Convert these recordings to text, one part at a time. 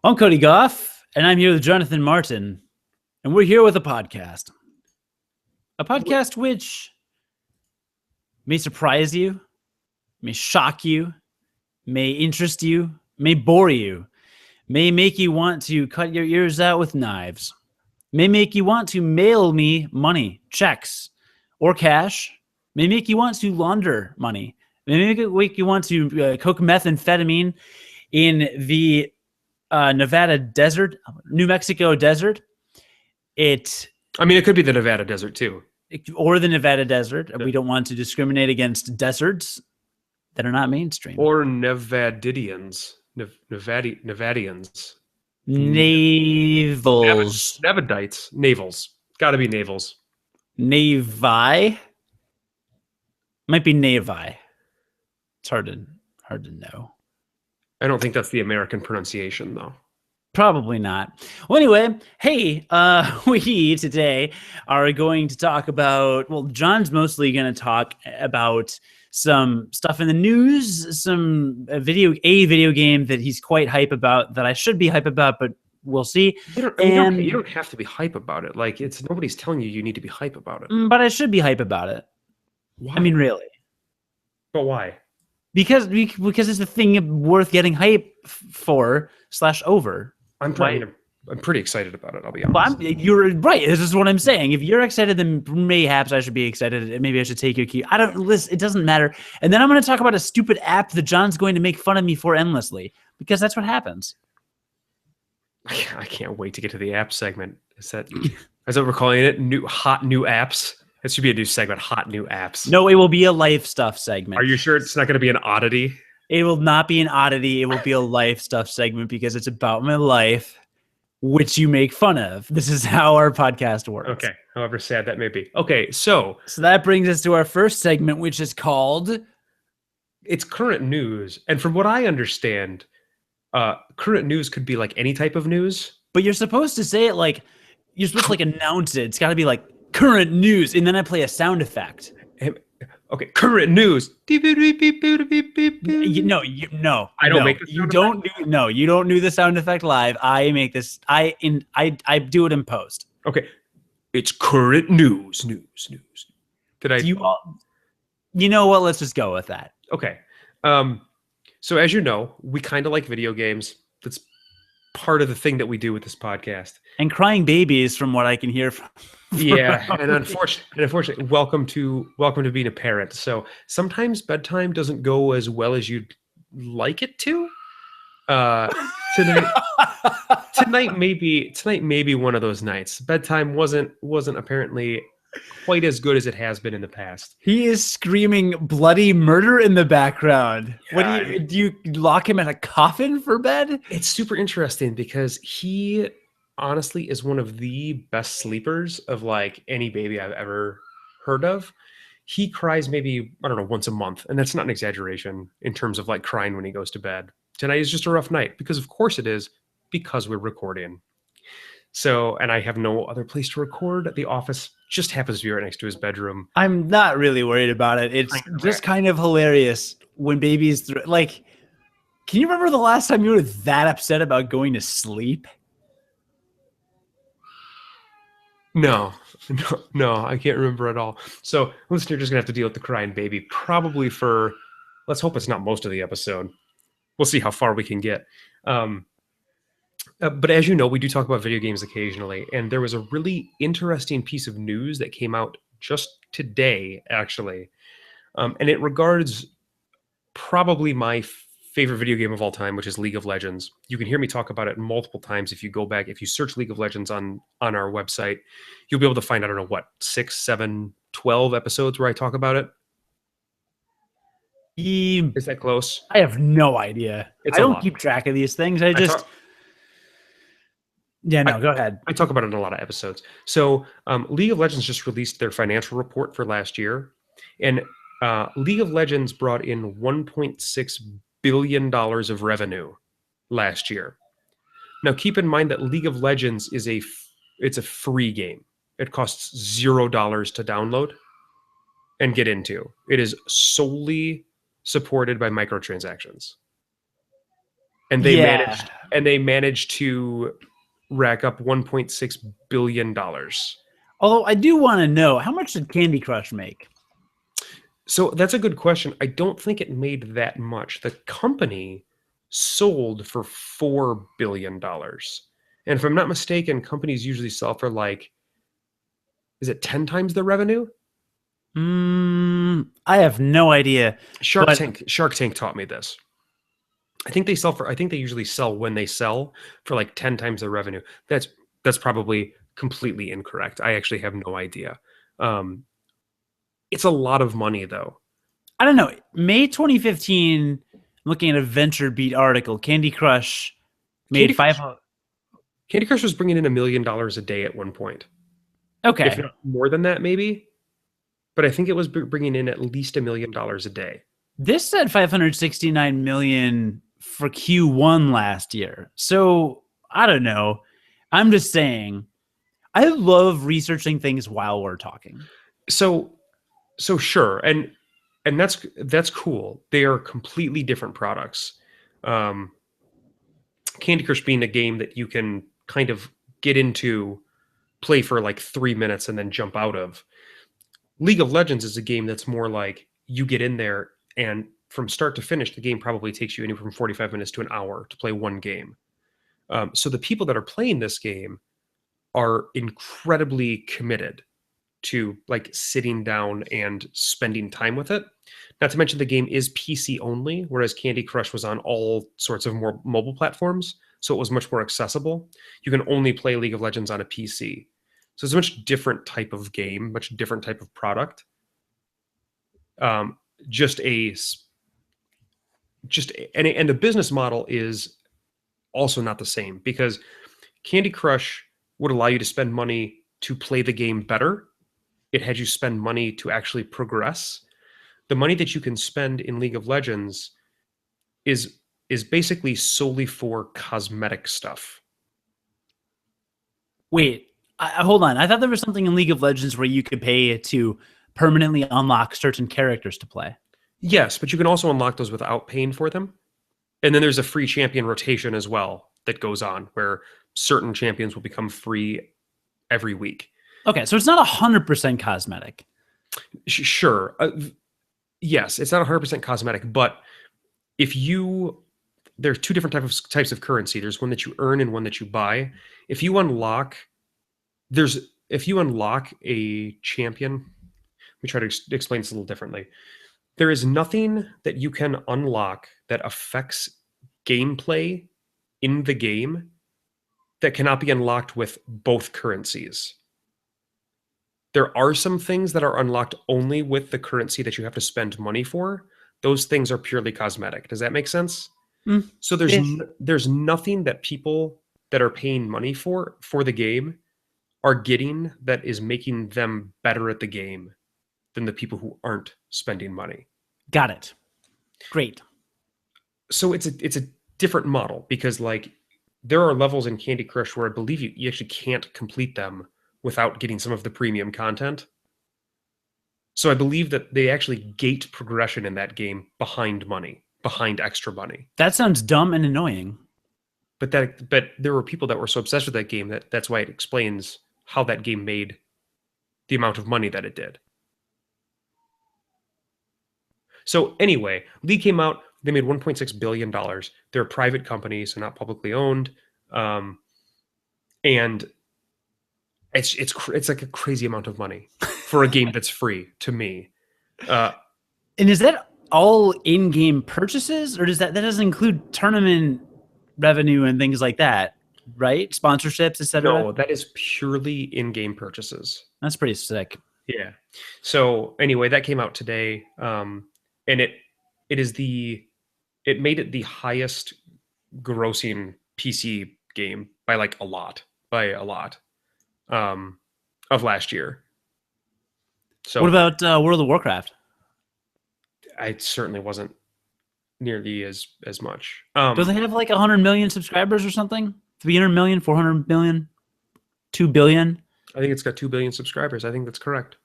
I'm Cody Goff, and I'm here with Jonathan Martin, and we're here with a podcast. A podcast which may surprise you, may shock you, may interest you, may bore you, may make you want to cut your ears out with knives, may make you want to mail me money, checks, or cash, may make you want to launder money, may make you want to cook methamphetamine in the Nevada desert, New Mexico desert. It could be the Nevada desert too. Or the Nevada desert. Yeah. We don't want to discriminate against deserts that are not mainstream. Or Nevadidians. Nevadians. Navals. Nevadites. Navals. Got to be navals. Navi? Might be Navi. It's hard to know. I don't think that's the American pronunciation, though. Probably not. Well, anyway, hey, we today are going to talk about, well, John's mostly going to talk about some stuff in the news, some video game that he's quite hype about, that I should be hype about, but we'll see. You don't have to be hype about it. Like, nobody's telling you need to be hype about it. But I should be hype about it. Why? I mean, really. But why? Because it's a thing worth getting hype for / over. I'm pretty excited about it, I'll be honest. You're right. This is what I'm saying. If you're excited, then mayhaps I should be excited. Maybe I should take your key. I don't listen. It doesn't matter. And then I'm going to talk about a stupid app that John's going to make fun of me for endlessly, because that's what happens. I can't wait to get to the app segment. Is that what we're calling it? Hot new apps? It should be a new segment, hot new apps. No, it will be a life stuff segment. Are you sure it's not going to be an oddity? It will not be an oddity. It will be a life stuff segment because it's about my life, which you make fun of. This is how our podcast works. Okay, however sad that may be. Okay, so that brings us to our first segment, which is called... It's current news. And from what I understand, current news could be like any type of news. But you're supposed to say it like... You're supposed to like announce it. It's got to be like... current news, and then I play a sound effect. Okay, current news. No. I don't make the sound effect? You don't do the sound effect live. I make this. I do it in post. Okay, it's current news. Did I? You know what? Let's just go with that. Okay. So as you know, we kind of like video games. That's part of the thing that we do with this podcast. And crying babies, from what I can hear from. Yeah, and unfortunately, welcome to being a parent. So sometimes bedtime doesn't go as well as you'd like it to. Tonight may be one of those nights. Bedtime wasn't apparently quite as good as it has been in the past. He is screaming bloody murder in the background. Yeah, what do you lock him in a coffin for bed? It's super interesting because he honestly is one of the best sleepers of like any baby I've ever heard of. He cries maybe, I don't know, once a month. And that's not an exaggeration in terms of like crying when he goes to bed. Tonight is just a rough night because of course it is, because we're recording. So, and I have no other place to record. The office just happens to be right next to his bedroom. I'm not really worried about it. It's just kind of hilarious when babies, like, can you remember the last time you were that upset about going to sleep? No, I can't remember at all. So, listener, you're just gonna have to deal with the crying baby probably for, let's hope it's not most of the episode. We'll see how far we can get. But as you know, we do talk about video games occasionally, and there was a really interesting piece of news that came out just today, actually, and it regards probably my favorite video game of all time, which is League of Legends. You can hear me talk about it multiple times if you go back. If you search League of Legends on our website, you'll be able to find, I don't know, what, 6, 7, 12 episodes where I talk about it. Is that close? I have no idea. I don't keep track of these things. Go ahead. I talk about it in a lot of episodes. So League of Legends just released their financial report for last year. And League of Legends brought in $1.6 billion of revenue last year. Now, keep in mind that League of Legends is it's a free game. It costs $0 to download and get into. It is solely supported by microtransactions. and Yeah. they managed to rack up $1.6 billion. Although I do want to know, how much did Candy Crush make? So that's a good question. I don't think it made that much. The company sold for $4 billion. And if I'm not mistaken, companies usually sell for like, is it 10 times the revenue? I have no idea. Shark But Tank taught me this. I think they usually sell when they sell for like 10 times the revenue. That's probably completely incorrect. I actually have no idea. Um, it's a lot of money though. I don't know. May 2015, looking at a VentureBeat article, Candy Crush Candy made Crush, Candy Crush was bringing in $1 million a day at one point, if Okay. not more than that, maybe. But I think it was bringing in at least $1 million a day. This said 569 million for Q1 last year. So I don't know. I'm just saying, I love researching things while we're talking. So sure, and that's cool. They are completely different products. Um, Candy Crush being a game that you can kind of get into, play for like 3 minutes, and then jump out of. League of Legends is a game that's more like you get in there, and from start to finish, the game probably takes you anywhere from 45 minutes to an hour to play one game. So the people that are playing this game are incredibly committed to like sitting down and spending time with it. Not to mention the game is PC only, whereas Candy Crush was on all sorts of more mobile platforms, so it was much more accessible. You can only play League of Legends on a PC. So it's a much different type of game, much different type of product. Um, just a just and the business model is also not the same, because Candy Crush would allow you to spend money to play the game better. It had you spend money to actually progress. The money that you can spend in League of Legends is basically solely for cosmetic stuff. Wait, hold on. I thought there was something in League of Legends where you could pay to permanently unlock certain characters to play. Yes, but you can also unlock those without paying for them. And then there's a free champion rotation as well that goes on, where certain champions will become free every week. Okay, so it's not 100% cosmetic. Sure. Yes, it's not 100% cosmetic, but if you there's two different types of currency. There's one that you earn and one that you buy. If you unlock a champion, let me try to explain this a little differently. There is nothing that you can unlock that affects gameplay in the game that cannot be unlocked with both currencies. There are some things that are unlocked only with the currency that you have to spend money for. Those things are purely cosmetic. Does that make sense? So there's nothing that people that are paying money for the game are getting that is making them better at the game than the people who aren't spending money. Got it. Great. So it's a different model, because like there are levels in Candy Crush where I believe you actually can't complete them without getting some of the premium content. So I believe that they actually gate progression in that game behind extra money. That sounds dumb and annoying. But there were people that were so obsessed with that game that's why it explains how that game made the amount of money that it did. So anyway, League came out, they made $1.6 billion. They're a private company, so not publicly owned. And it's like a crazy amount of money for a game that's free to me. And is that all in-game purchases, or does that doesn't include tournament revenue and things like that, right? Sponsorships, etc. No, that is purely in-game purchases. That's pretty sick. Yeah. So anyway, that came out today, and it made it the highest grossing PC game by a lot of last year. So what about World of Warcraft? I certainly wasn't nearly as much. Do they have like 100 million subscribers or something? 300 million, 400 million, 2 billion? I think it's got 2 billion subscribers. I think that's correct.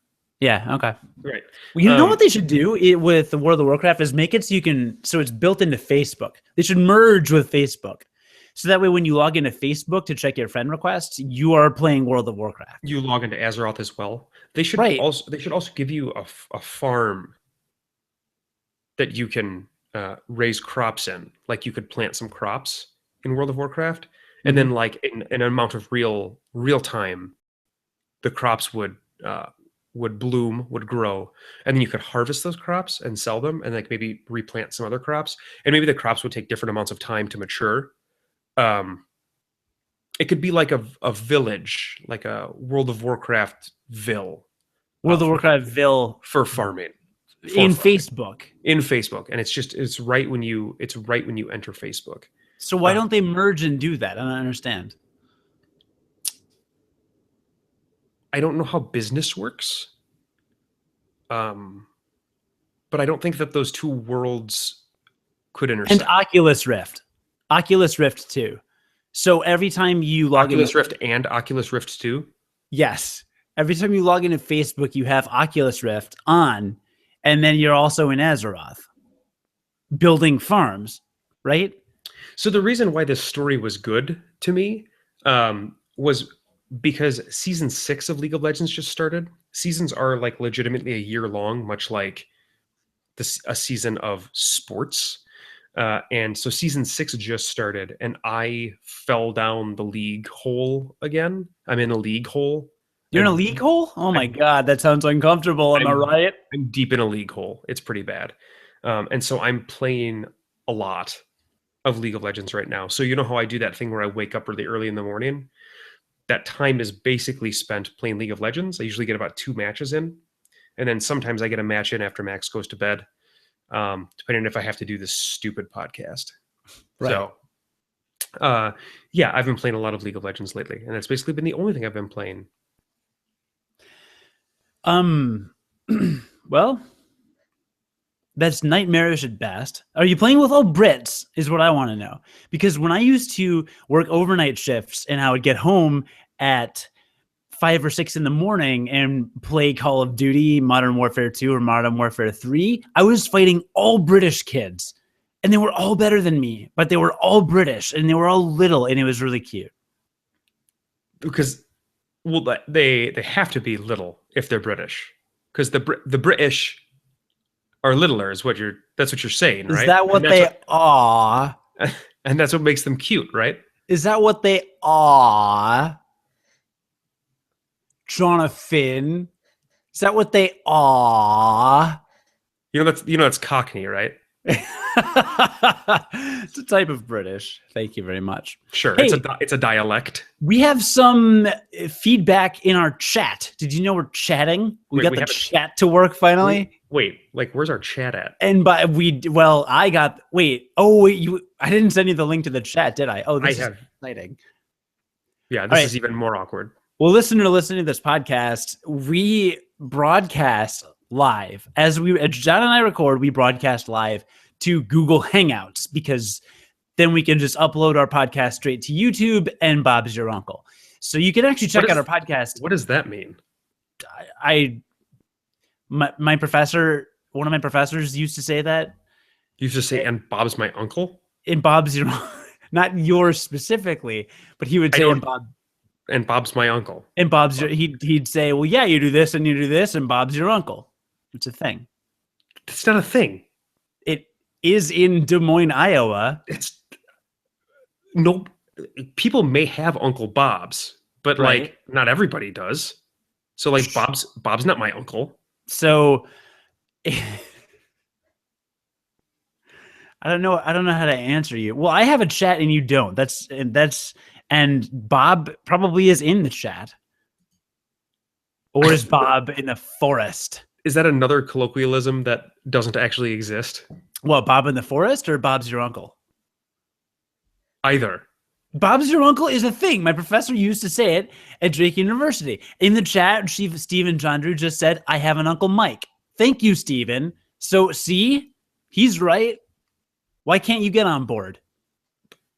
Yeah. Okay. Right. Well, you know what they should do with the World of Warcraft is make it so it's built into Facebook. They should merge with Facebook. So that way when you log into Facebook to check your friend requests, you are playing World of Warcraft. You log into Azeroth as well. They should Right. also give you a farm that you can raise crops in. Like you could plant some crops in World of Warcraft, and then like in an amount of real time, the crops would bloom, would grow, and then you could harvest those crops and sell them, and like maybe replant some other crops, and maybe the crops would take different amounts of time to mature. It could be like a village, like a World of Warcraft ville. World of Warcraft ville for farming. Facebook. In Facebook. And it's right when you enter Facebook. So why don't they merge and do that? I don't understand. I don't know how business works. But I don't think that those two worlds could intersect. And Oculus Rift too. So every time you log in Oculus Rift and Oculus Rift 2? Yes. Every time you log into Facebook, you have Oculus Rift on, and then you're also in Azeroth building farms, right? So the reason why this story was good to me was because season 6 of League of Legends just started. Seasons are like legitimately a year long, much like a season of sports. And so season 6 just started, and I fell down the league hole again. I'm in a league hole. You're in a league hole? Oh my God, that sounds uncomfortable. Am I right? I'm deep in a league hole. It's pretty bad. And so I'm playing a lot of League of Legends right now. So you know how I do that thing where I wake up really early in the morning? That time is basically spent playing League of Legends. I usually get about 2 matches in. And then sometimes I get a match in after Max goes to bed, depending on if I have to do this stupid podcast. Right. So, yeah, I've been playing a lot of League of Legends lately. And that's basically been the only thing I've been playing. Well, that's nightmarish at best. Are you playing with all Brits is what I want to know. Because when I used to work overnight shifts and I would get home at 5 or 6 in the morning and play Call of Duty, Modern Warfare 2 or Modern Warfare 3, I was fighting all British kids. And they were all better than me, but they were all British and they were all little, and it was really cute. Because, well, they have to be little if they're British. Because the British are littler is that's what you're saying, right? Is that what they are? And that's what makes them cute, right? Is that what they are? Jonathan? Is that what they are? That's Cockney, right? It's a type of British. Thank you very much. Sure, hey, it's a dialect. We have some feedback in our chat. Did you know we're chatting? We got the chat to work finally. Wait, like where's our chat at? And I didn't send you the link to the chat, did I? Oh, this is exciting. Yeah, this is even more awkward. Well, listening to this podcast, we broadcast live. As John and I record, we broadcast live to Google Hangouts, because then we can just upload our podcast straight to YouTube, and Bob's your uncle. So you can actually check out our podcast. What does that mean? My professor, one of my professors used to say that. You used to say, and Bob's my uncle? And Bob's your not yours specifically, but he would say, and Bob's my uncle. And Bob's he'd say, well, yeah, you do this and you do this, and Bob's your uncle. It's a thing. It's not a thing. It is in Des Moines, Iowa. People may have Uncle Bob's, but like not everybody does. So like Bob's not my uncle. So I don't know how to answer you. Well, I have a chat and you don't. And Bob probably is in the chat. Or is Bob in the forest? Is that another colloquialism that doesn't actually exist? What, Bob in the forest or Bob's your uncle? Either. Bob's your uncle is a thing. My professor used to say it at Drake University. In the chat, Stephen Chandru just said, I have an Uncle Mike. Thank you, Stephen. So, see? He's right. Why can't you get on board?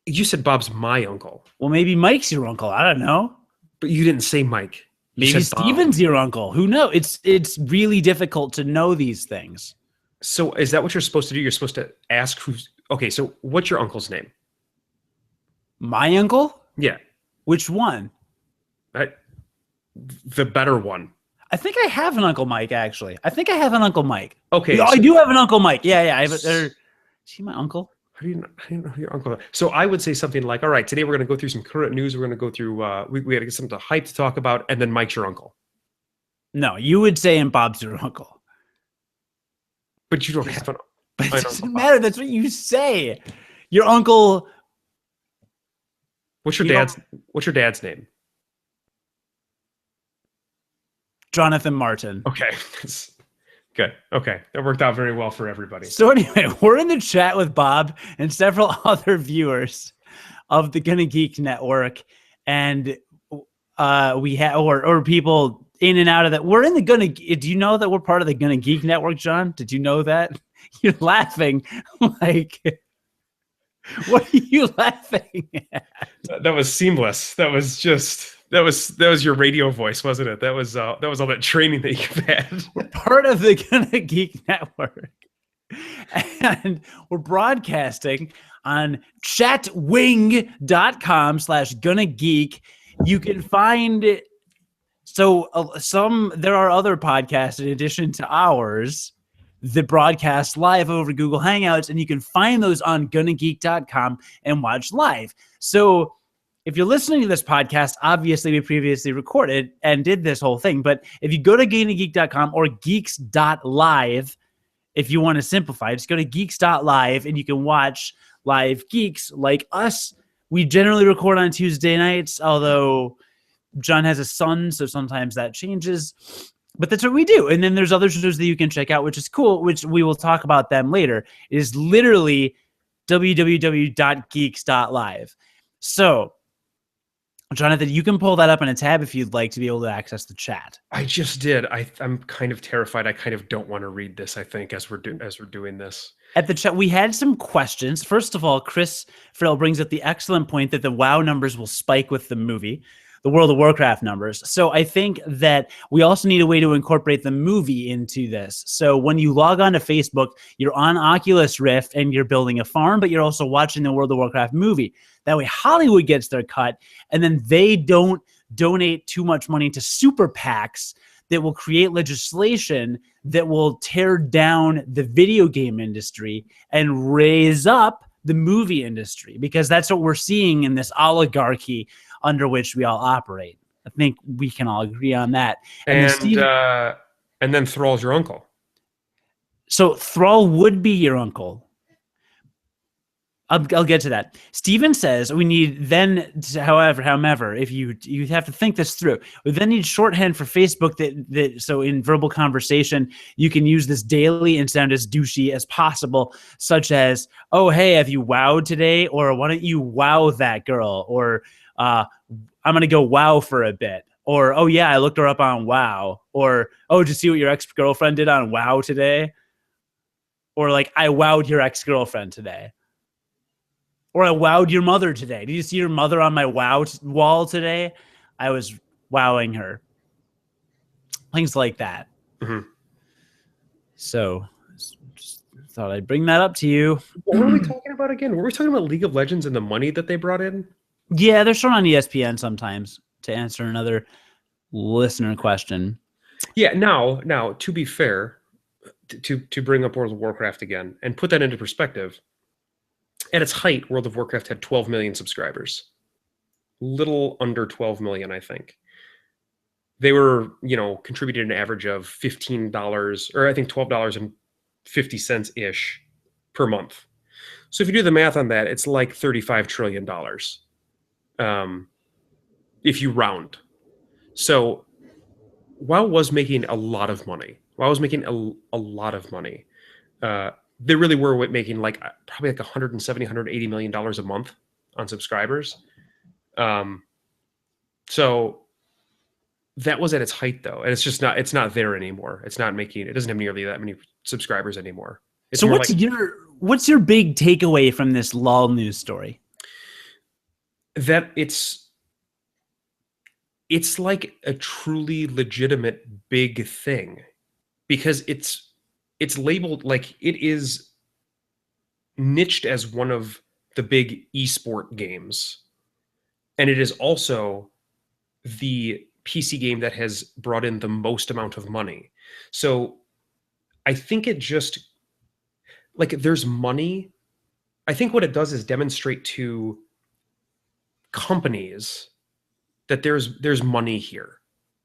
You said Bob's my uncle. Well, maybe Mike's your uncle. I don't know. But you didn't say Mike. Maybe Steven's your uncle. Who knows? It's really difficult to know these things. So is that what you're supposed to do? You're supposed to ask who's okay. So what's your uncle's name? My uncle? Yeah. Which one? The better one. I think I have an Uncle Mike, actually. I think I have an Uncle Mike. Okay. I do have an Uncle Mike. Yeah. Is he my uncle? How do you know who your uncle is? So I would say something like, all right, today we're going to go through some current news. We're going to go through, we got to get something to hype to talk about. And then Mike's your uncle. No, you would say, and Bob's your uncle. But you don't have an But it doesn't matter. That's what you say. Your uncle. What's your dad's name? Jonathan Martin. Okay. Good. Okay. That worked out very well for everybody. So anyway, we're in the chat with Bob and several other viewers of the Gonna Geek Network. And we have, or people in and out of that. We're in the Gonna, do you know that we're part of the Gonna Geek Network, John? Did you know that? You're laughing like, what are you laughing at? That was seamless. That was just... That was your radio voice, wasn't it? That was all that training that you've had. We're part of the Gonna Geek Network. And we're broadcasting on chatwing.com/Gonna Geek. You can find there are other podcasts in addition to ours that broadcast live over Google Hangouts, and you can find those on gonnageek.com and watch live. So if you're listening to this podcast, obviously we previously recorded and did this whole thing. But if you go to gonnageek.com or geeks.live, if you want to simplify, just go to geeks.live and you can watch live geeks like us. We generally record on Tuesday nights, although John has a son, so sometimes that changes. But that's what we do. And then there's other shows that you can check out, which is cool, which we will talk about them later. It is literally www.geeks.live. So, Jonathan, you can pull that up in a tab if you'd like to be able to access the chat. I just did. I'm kind of terrified. I kind of don't want to read this, I think, as we're doing this. At the chat, we had some questions. First of all, Chris Frill brings up the excellent point that the WoW numbers will spike with the movie, the World of Warcraft numbers. So I think that we also need a way to incorporate the movie into this. So when you log on to Facebook, you're on Oculus Rift and you're building a farm, but you're also watching the World of Warcraft movie. That way Hollywood gets their cut, and then they don't donate too much money to super PACs that will create legislation that will tear down the video game industry and raise up the movie industry, because that's what we're seeing in this oligarchy under which we all operate. I think we can all agree on that. And then Thrall's your uncle. So Thrall would be your uncle. I'll get to that. Steven says we need then, however, if you have to think this through, we then need shorthand for Facebook that so in verbal conversation, you can use this daily and sound as douchey as possible, such as, oh, hey, have you wowed today? Or why don't you wow that girl? Or I'm going to go wow for a bit. Or, oh, yeah, I looked her up on WoW. Or, oh, did you see what your ex-girlfriend did on WoW today? Or like, I wowed your ex-girlfriend today. Or I wowed your mother today. Did you see your mother on my wow wall today? I was wowing her. Things like that. Mm-hmm. So just thought I'd bring that up to you. What were we talking about again? Were we talking about League of Legends and the money that they brought in? Yeah, they're shown on ESPN sometimes to answer another listener question. Yeah, now to be fair, to bring up World of Warcraft again and put that into perspective, at its height, World of Warcraft had 12 million subscribers. Little under 12 million, I think. They were, contributed an average of $15, or I think $12.50-ish per month. So if you do the math on that, it's like $35 trillion. If you round. So WoW was making a lot of money. WoW was making a lot of money. They really were making probably like $170, $180 million a month on subscribers. So that was at its height though. And it's not there anymore. It doesn't have nearly that many subscribers anymore. It's so what's your big takeaway from this LOL news story? That it's it's like a truly legitimate big thing because it's labeled like it is niched as one of the big esport games. And it is also the PC game that has brought in the most amount of money. So I think it just like there's money. I think what it does is demonstrate to companies that there's money here.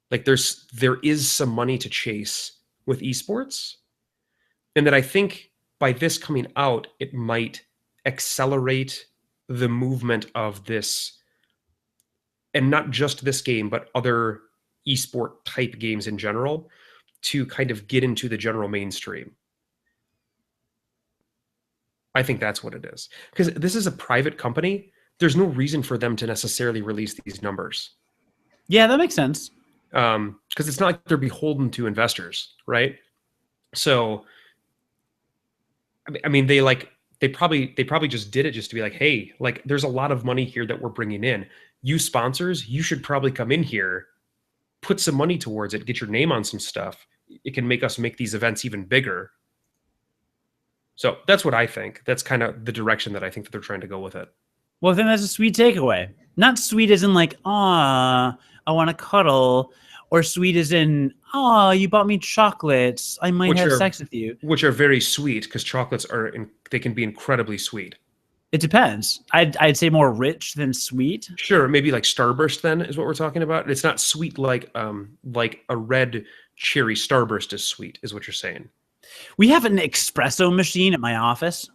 Like there is some money to chase with esports. And that I think by this coming out, it might accelerate the movement of this, and not just this game, but other esport type games in general, to kind of get into the general mainstream. I think that's what it is. Because this is a private company. There's no reason for them to necessarily release these numbers. Yeah, that makes sense. Because it's not like they're beholden to investors, right? So, I mean, they probably just did it just to be like, hey, like, there's a lot of money here that we're bringing in. You sponsors, you should probably come in here, put some money towards it, get your name on some stuff. It can make us make these events even bigger. So that's what I think. That's kind of the direction that I think that they're trying to go with it. Well, I think that's a sweet takeaway. Not sweet as in like, I want to cuddle, or sweet as in, you bought me chocolates. I might have sex with you. Which are very sweet because chocolates they can be incredibly sweet. It depends. I'd say more rich than sweet. Sure, maybe like Starburst then is what we're talking about. It's not sweet like a red cherry Starburst is sweet, is what you're saying. We have an espresso machine at my office,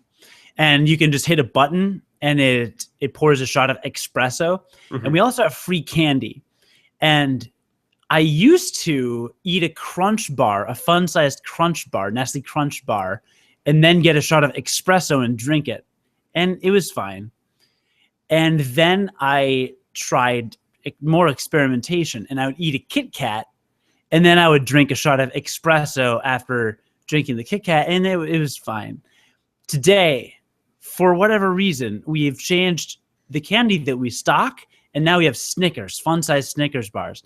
and you can just hit a button and it pours a shot of espresso. Mm-hmm. And we also have free candy. And I used to eat a Crunch bar, a fun-sized Crunch bar, Nestle Crunch bar, and then get a shot of espresso and drink it. And it was fine. And then I tried more experimentation, and I would eat a Kit Kat, and then I would drink a shot of espresso after drinking the Kit Kat, and it was fine. Today, for whatever reason, we've changed the candy that we stock, and now we have Snickers, fun-sized Snickers bars.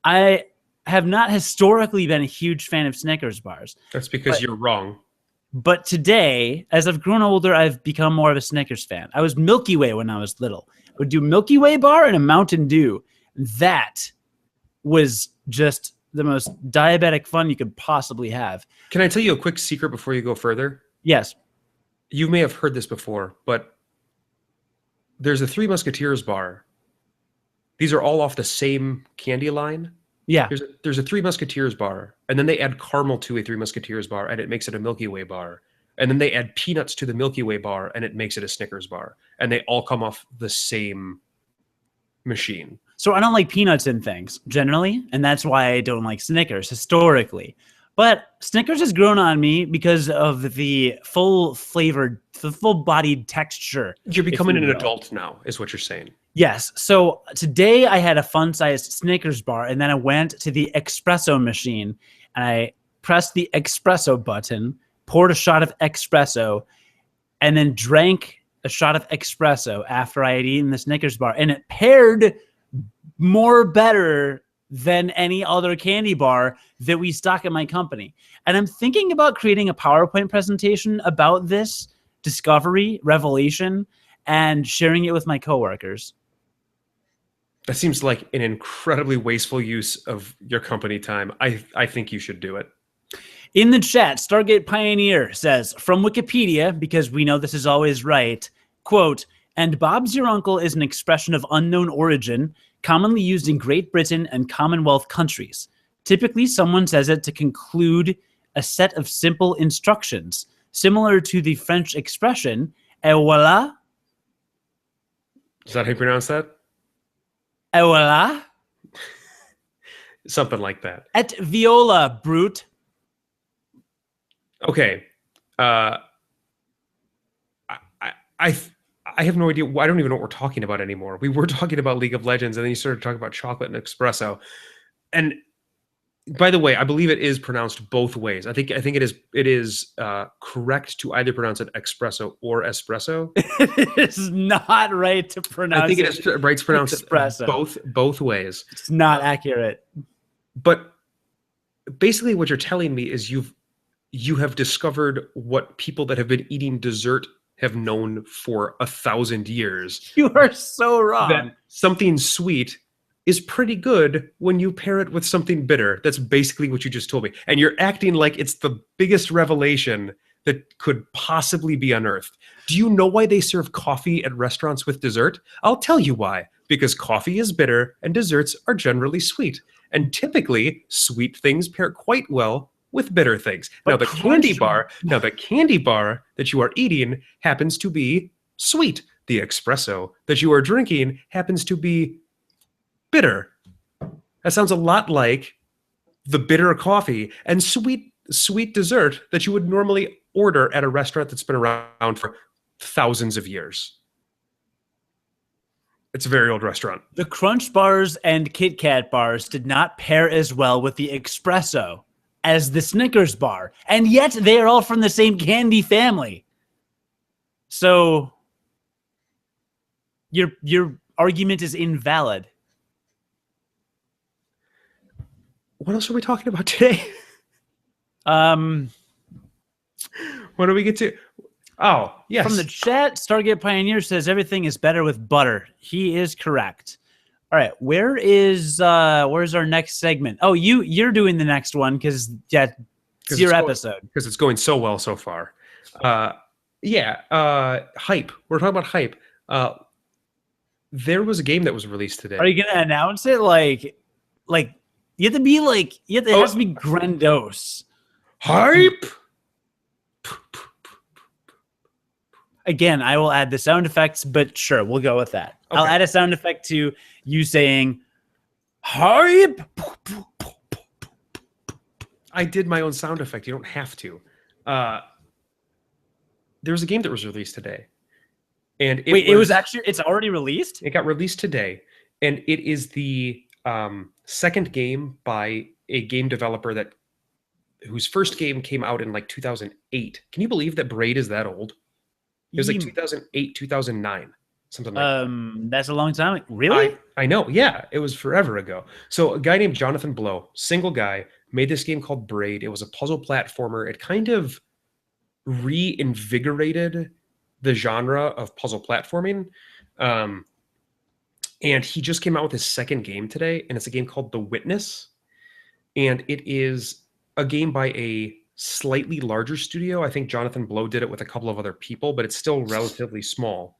I have not historically been a huge fan of Snickers bars. That's because you're wrong. But today, as I've grown older, I've become more of a Snickers fan. I was Milky Way when I was little. I would do Milky Way bar and a Mountain Dew. That was just the most diabetic fun you could possibly have. Can I tell you a quick secret before you go further? Yes. You may have heard this before, but there's a Three Musketeers bar. These are all off the same candy line. Yeah. There's a Three Musketeers bar, and then they add caramel to a Three Musketeers bar, and it makes it a Milky Way bar. And then they add peanuts to the Milky Way bar, and it makes it a Snickers bar. And they all come off the same machine. So I don't like peanuts in things generally, and that's why I don't like Snickers historically. But Snickers has grown on me because of the full-flavored, the full-bodied texture. You're becoming an adult now, is what you're saying. Yes. So today I had a fun-sized Snickers bar, and then I went to the espresso machine, and I pressed the espresso button, poured a shot of espresso, and then drank a shot of espresso after I had eaten the Snickers bar, and it paired more better than any other candy bar that we stock at my company. And I'm thinking about creating a PowerPoint presentation about this discovery, revelation, and sharing it with my coworkers. That seems like an incredibly wasteful use of your company time. I think you should do it. In the chat, Stargate Pioneer says, from Wikipedia, because we know this is always right, quote, and Bob's your uncle is an expression of unknown origin, commonly used in Great Britain and Commonwealth countries. Typically, someone says it to conclude a set of simple instructions, similar to the French expression, et voilà. Is that how you pronounce that? Et voilà. Something like that. Et viola, brute. Okay. I have no idea. I don't even know what we're talking about anymore. We were talking about League of Legends, and then you started talking about chocolate and espresso. And By the way, I believe it is pronounced both ways. I think it is correct to either pronounce it espresso or espresso. It is not right to pronounce I think it is right to pronounce espresso. it both ways. It's not accurate. But basically, what you're telling me is you have discovered what people that have been eating dessert have known for 1,000 years. You are so wrong. That something sweet is pretty good when you pair it with something bitter. That's basically what you just told me. And you're acting like it's the biggest revelation that could possibly be unearthed. Do you know why they serve coffee at restaurants with dessert? I'll tell you why. Because coffee is bitter and desserts are generally sweet. And typically, sweet things pair quite well with bitter things. Now the candy bar that you are eating happens to be sweet. The espresso that you are drinking happens to be bitter. That sounds a lot like the bitter coffee and sweet dessert that you would normally order at a restaurant that's been around for thousands of years. It's a very old restaurant. The Crunch bars and Kit Kat bars did not pair as well with the espresso as the Snickers bar, and yet they are all from the same candy family. So your argument is invalid. What else are we talking about today? What do we get to? Oh, yes. From the chat, Stargate Pioneer says everything is better with butter. He is correct. All right, where's our next segment? Oh, you're doing the next one because it's your episode. Because it's going so well so far. Hype. We're talking about hype. There was a game that was released today. Are you gonna announce it like you have to be like it has to be grandiose. Hype. Again, I will add the sound effects, but sure, we'll go with that. Okay. I'll add a sound effect to you saying hype. I did my own sound effect. You don't have to. There was a game that was released today. And it's already released? It got released today. And it is the second game by a game developer whose first game came out in like 2008. Can you believe that Braid is that old? It was like 2008, 2009, something like that. That's a long time. Really? I know. Yeah, it was forever ago. So a guy named Jonathan Blow, single guy, made this game called Braid. It was a puzzle platformer. It kind of reinvigorated the genre of puzzle platforming. And he just came out with his second game today, and it's a game called The Witness. And it is a game by a slightly larger studio. I think Jonathan Blow did it with a couple of other people, but it's still relatively small.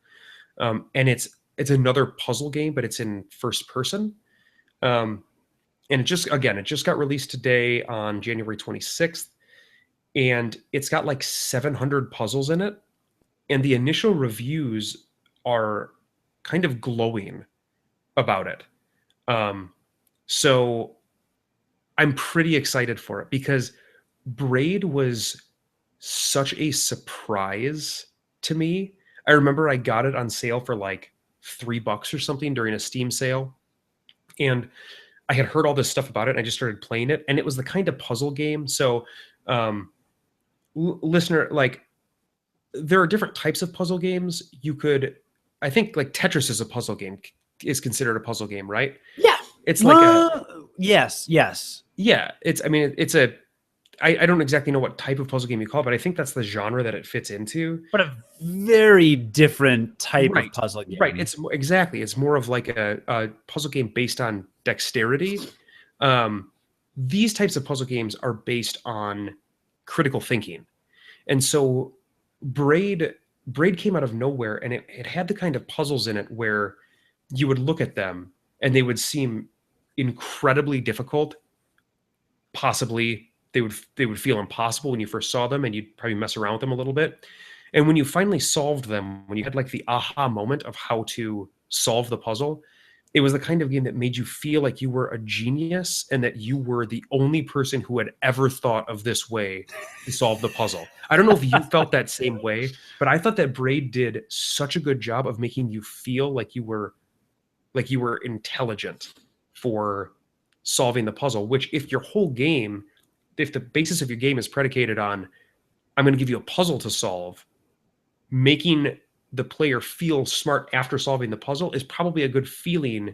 And it's another puzzle game, but it's in first person. And it just got released today on January 26th. And it's got like 700 puzzles in it. And the initial reviews are kind of glowing about it. So I'm pretty excited for it because Braid was such a surprise to me. I remember I got it on sale for like $3 or something during a Steam sale. And I had heard all this stuff about it and I just started playing it. And it was the kind of puzzle game. So listener, like there are different types of puzzle games. I think like Tetris is a puzzle game, is considered a puzzle game, right? Yeah. It's like yes. Yeah. I don't exactly know what type of puzzle game you call it, but I think that's the genre that it fits into. But a very different type of puzzle game. Right. It's more of like a puzzle game based on dexterity. These types of puzzle games are based on critical thinking. And so Braid came out of nowhere, and it had the kind of puzzles in it where you would look at them and they would seem incredibly difficult. Possibly they would feel impossible when you first saw them, and you'd probably mess around with them a little bit. And when you finally solved them, when you had like the aha moment of how to solve the puzzle, it was the kind of game that made you feel like you were a genius and that you were the only person who had ever thought of this way to solve the puzzle. I don't know if you felt that same way, but I thought that Braid did such a good job of making you feel like you were intelligent for solving the puzzle, which if the basis of your game is predicated on, I'm going to give you a puzzle to solve, making the player feel smart after solving the puzzle is probably a good feeling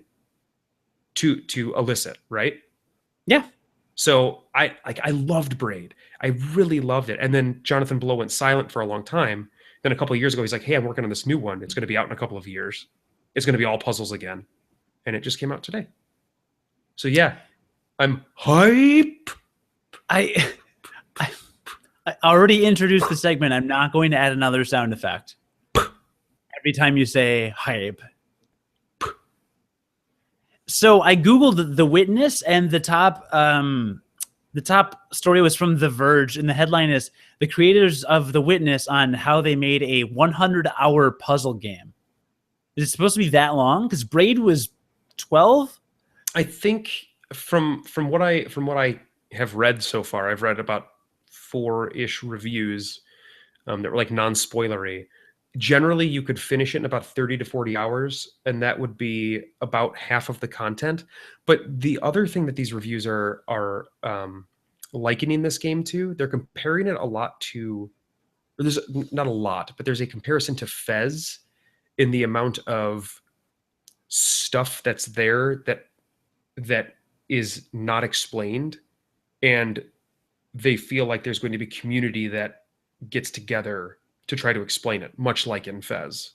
to elicit, right? Yeah. So I loved Braid. I really loved it. And then Jonathan Blow went silent for a long time. Then a couple of years ago, he's like, hey, I'm working on this new one. It's going to be out in a couple of years. It's going to be all puzzles again. And it just came out today. So yeah, I'm hype. I already introduced the segment. I'm not going to add another sound effect every time you say hype. So I Googled The Witness, and the top story was from The Verge, and the headline is the creators of The Witness on how they made a 100-hour puzzle game. Is it supposed to be that long? Because Braid was 12. I think from what I have read so far, I've read about 4-ish reviews that were like non-spoilery. Generally, you could finish it in about 30 to 40 hours, and that would be about half of the content. But the other thing that these reviews are likening this game to, they're comparing it a lot to, or there's not a lot, but there's a comparison to Fez in the amount of stuff that's there that is not explained, and they feel like there's going to be community that gets together to try to explain it, much like in Fez.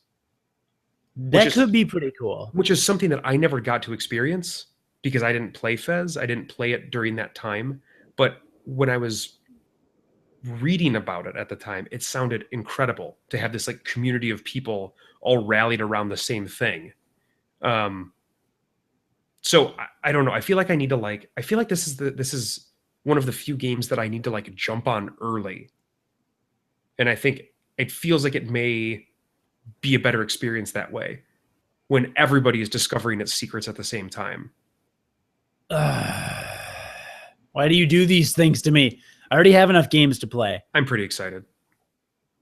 That could be pretty cool. Which is something that I never got to experience because I didn't play Fez. I didn't play it during that time. But when I was reading about it at the time, it sounded incredible to have this like community of people all rallied around the same thing. So I don't know. I feel like I need to I feel like this is one of the few games that I need to like jump on early. And I think it feels like it may be a better experience that way when everybody is discovering its secrets at the same time. Why do you do these things to me? I already have enough games to play. I'm pretty excited.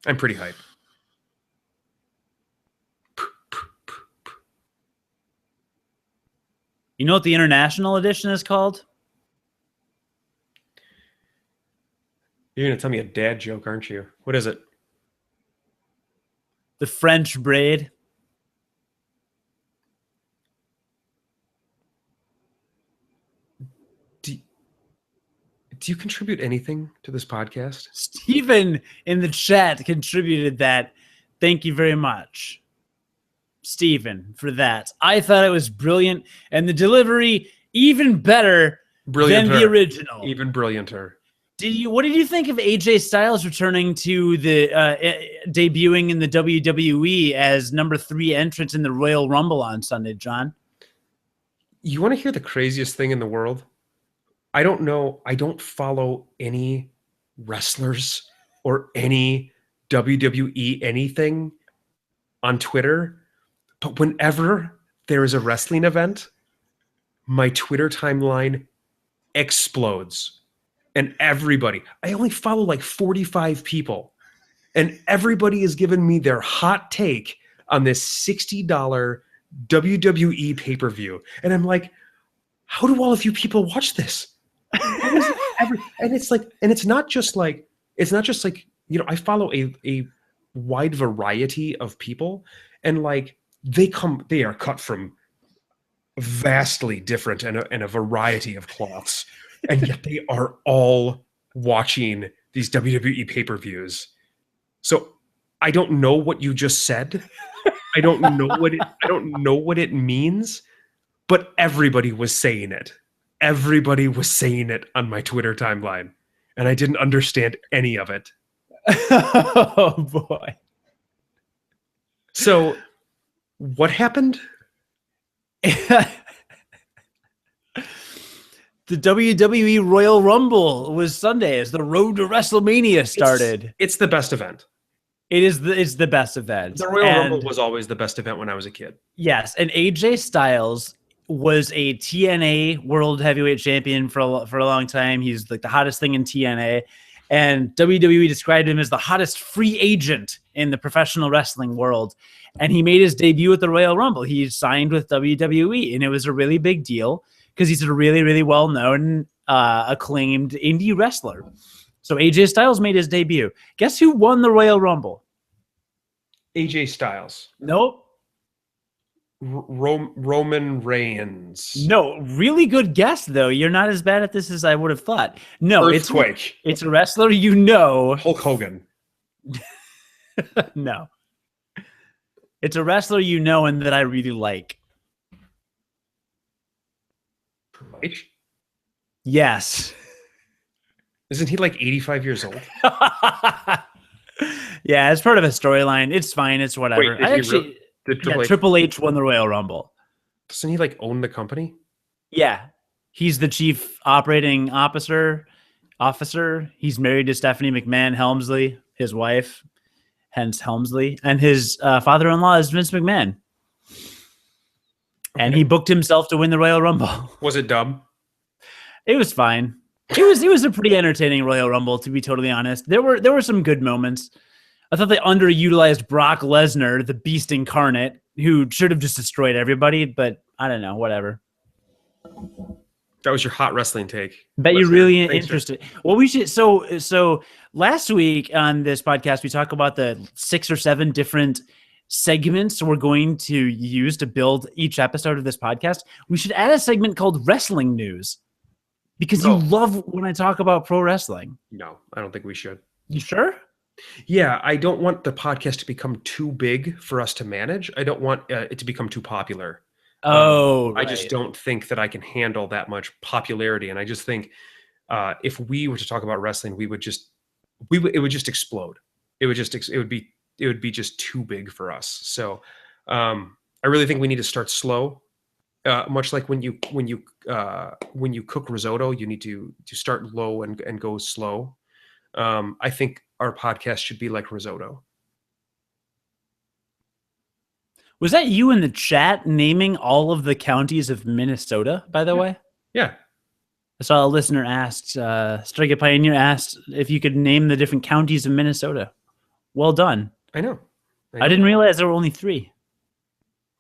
I'm pretty hyped. You know what the international edition is called? You're going to tell me a dad joke, aren't you? What is it? The French Braid. Do you contribute anything to this podcast? Steven in the chat contributed that. Thank you very much, Steven, for that. I thought it was brilliant, and the delivery even better than the original. Even brillianter. What did you think of AJ Styles returning to the debuting in the WWE as number 3 entrant in the Royal Rumble on Sunday, John? You want to hear the craziest thing in the world? I don't know. I don't follow any wrestlers or any WWE anything on Twitter. But whenever there is a wrestling event, my Twitter timeline explodes. And everybody, I only follow like 45 people, and everybody has given me their hot take on this $60 WWE pay-per-view. And I'm like, how do all of you people watch this? And it's not just like, you know, I follow a wide variety of people, and like they are cut from vastly different and a variety of cloths. And yet they are all watching these WWE pay-per-views. So I don't know what you just said. I don't know what it means, but everybody was saying it. Everybody was saying it on my Twitter timeline, and I didn't understand any of it. Oh boy. So what happened? The WWE Royal Rumble was Sunday as the road to WrestleMania started. It's the best event. It's the best event. The Royal Rumble was always the best event when I was a kid. Yes, and AJ Styles was a TNA World Heavyweight Champion for a long time. He's like the hottest thing in TNA, and WWE described him as the hottest free agent in the professional wrestling world. And he made his debut at the Royal Rumble. He signed with WWE, and it was a really big deal because he's a really, really well-known, acclaimed indie wrestler. So AJ Styles made his debut. Guess who won the Royal Rumble? AJ Styles. Nope. Roman Reigns. No, really good guess though. You're not as bad at this as I would have thought. No, Earthquake. It's a wrestler you know. Hulk Hogan. No. It's a wrestler you know and that I really like. H? Yes. Isn't he like 85 years old? Yeah, it's part of a storyline. It's fine. It's whatever. Wait, Triple H won the Royal Rumble. Doesn't he like own the company? Yeah. He's the chief operating officer. He's married to Stephanie McMahon Helmsley, his wife, hence Helmsley. And his father-in-law is Vince McMahon. And he booked himself to win the Royal Rumble. Was it dumb? It was fine. It was a pretty entertaining Royal Rumble, to be totally honest. There were some good moments. I thought they underutilized Brock Lesnar, the beast incarnate, who should have just destroyed everybody, but I don't know, whatever. That was your hot wrestling take. Bet you're really interested. Well, we should. So last week on this podcast, we talked about the 6 or 7 different segments we're going to use to build each episode of this podcast. We should add a segment called Wrestling News, because you love when I talk about pro wrestling. No, I don't think we should. You sure? Yeah, I don't want the podcast to become too big for us to manage. I don't want it to become too popular. Right. I just don't think that I can handle that much popularity. And I just think if we were to talk about wrestling, it would just explode. It would be just too big for us. So I really think we need to start slow. Much like when you cook risotto, you need to start low and go slow. I think our podcast should be like risotto. Was that you in the chat naming all of the counties of Minnesota, by the way? Yeah. I saw a listener asked, Strike a Pioneer asked if you could name the different counties of Minnesota. Well done. I know. I didn't realize there were only 3.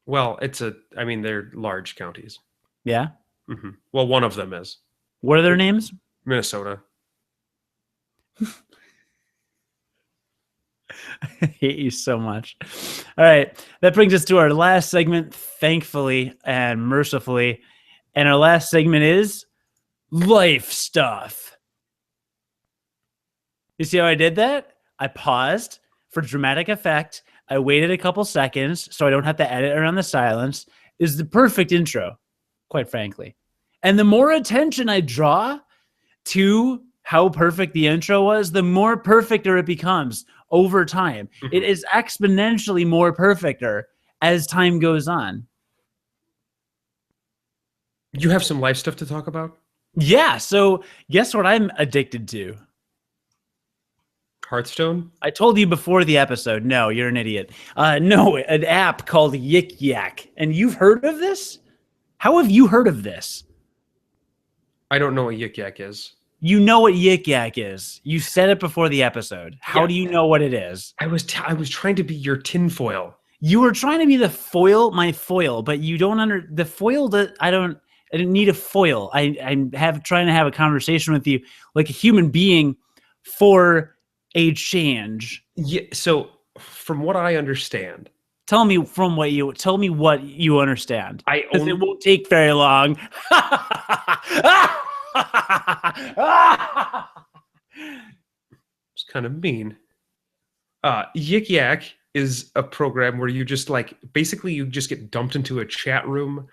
Well, they're large counties. Yeah? Mm-hmm. Well, one of them is. What are their names? Minnesota. I hate you so much. All right. That brings us to our last segment, thankfully and mercifully. And our last segment is life stuff. You see how I did that? I paused for dramatic effect. I waited a couple seconds so I don't have to edit around the silence. Is the perfect intro, quite frankly. And the more attention I draw to how perfect the intro was, the more perfecter it becomes over time. Mm-hmm. It is exponentially more perfecter as time goes on. You have some life stuff to talk about? Yeah. So guess what I'm addicted to? Hearthstone? I told you before the episode. No, you're an idiot. No, an app called Yik Yak. And you've heard of this? How have you heard of this? I don't know what Yik Yak is. You know what Yik Yak is. You said it before the episode. How do you know what it is? I was trying to be your tinfoil. You were trying to be the foil, my foil, but you don't the foil that I didn't need a foil. I'm trying to have a conversation with you like a human being for a change. Yeah. So from what I understand, tell me what you understand. Because it won't take very long. It's kind of mean. Yik Yak is a program where you just basically you just get dumped into a chat room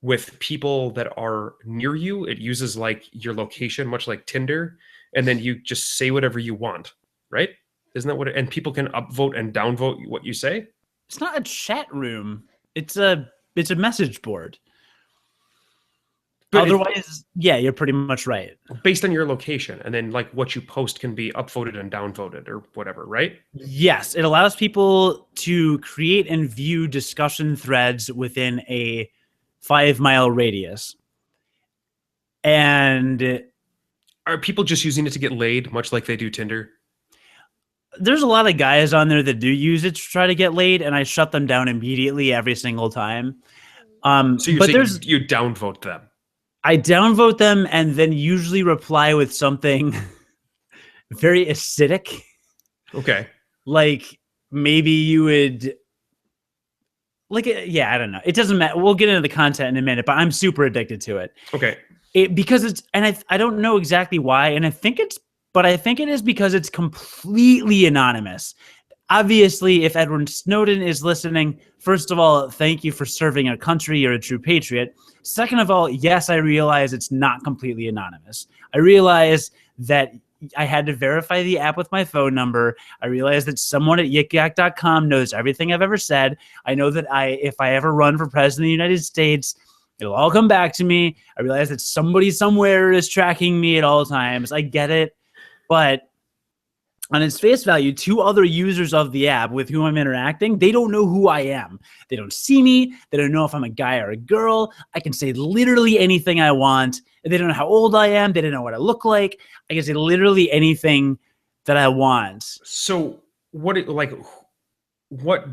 with people that are near you. It uses your location, much like Tinder, and then you just say whatever you want, right? Isn't that what and people can upvote and downvote what you say? It's not a chat room. It's a message board. But otherwise, you're pretty much right. Based on your location, and then what you post can be upvoted and downvoted or whatever, right? Yes, it allows people to create and view discussion threads within a 5-mile radius. And are people just using it to get laid, much like they do Tinder? There's a lot of guys on there that do use it to try to get laid, and I shut them down immediately every single time. So you downvote them? I downvote them and then usually reply with something very acidic. Okay. Like maybe you would like, yeah, I don't know. It doesn't matter. We'll get into the content in a minute, but I'm super addicted to it. Okay. Because it's, and I don't know exactly why. And I think it is because it's completely anonymous. Obviously, if Edward Snowden is listening, first of all, thank you for serving our country. You're a true patriot. Second of all, yes, I realize it's not completely anonymous. I realize that I had to verify the app with my phone number. I realize that someone at yikyak.com knows everything I've ever said. I know that if I ever run for president of the United States, it'll all come back to me. I realize that somebody somewhere is tracking me at all times. I get it. But on its face value, two other users of the app with whom I'm interacting, they don't know who I am. They don't see me. They don't know if I'm a guy or a girl. I can say literally anything I want. They don't know how old I am. They don't know what I look like. I can say literally anything that I want. So what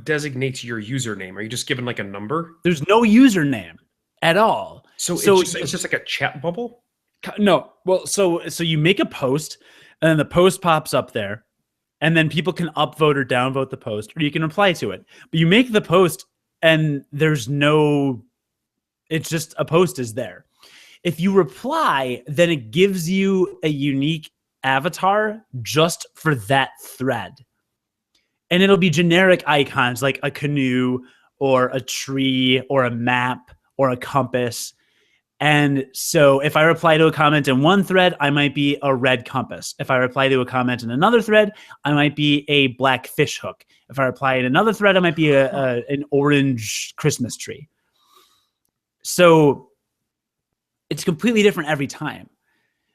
designates your username? Are you just given like a number? There's no username at all. So it's just like a chat bubble? No. Well, so you make a post, and then the post pops up there, and then people can upvote or downvote the post, or you can reply to it. But you make the post, and it's just a post is there. If you reply, then it gives you a unique avatar just for that thread. And it'll be generic icons like a canoe or a tree or a map or a compass. And so if I reply to a comment in one thread, I might be a red compass. If I reply to a comment in another thread, I might be a black fish hook. If I reply in another thread, I might be an orange Christmas tree. So it's completely different every time.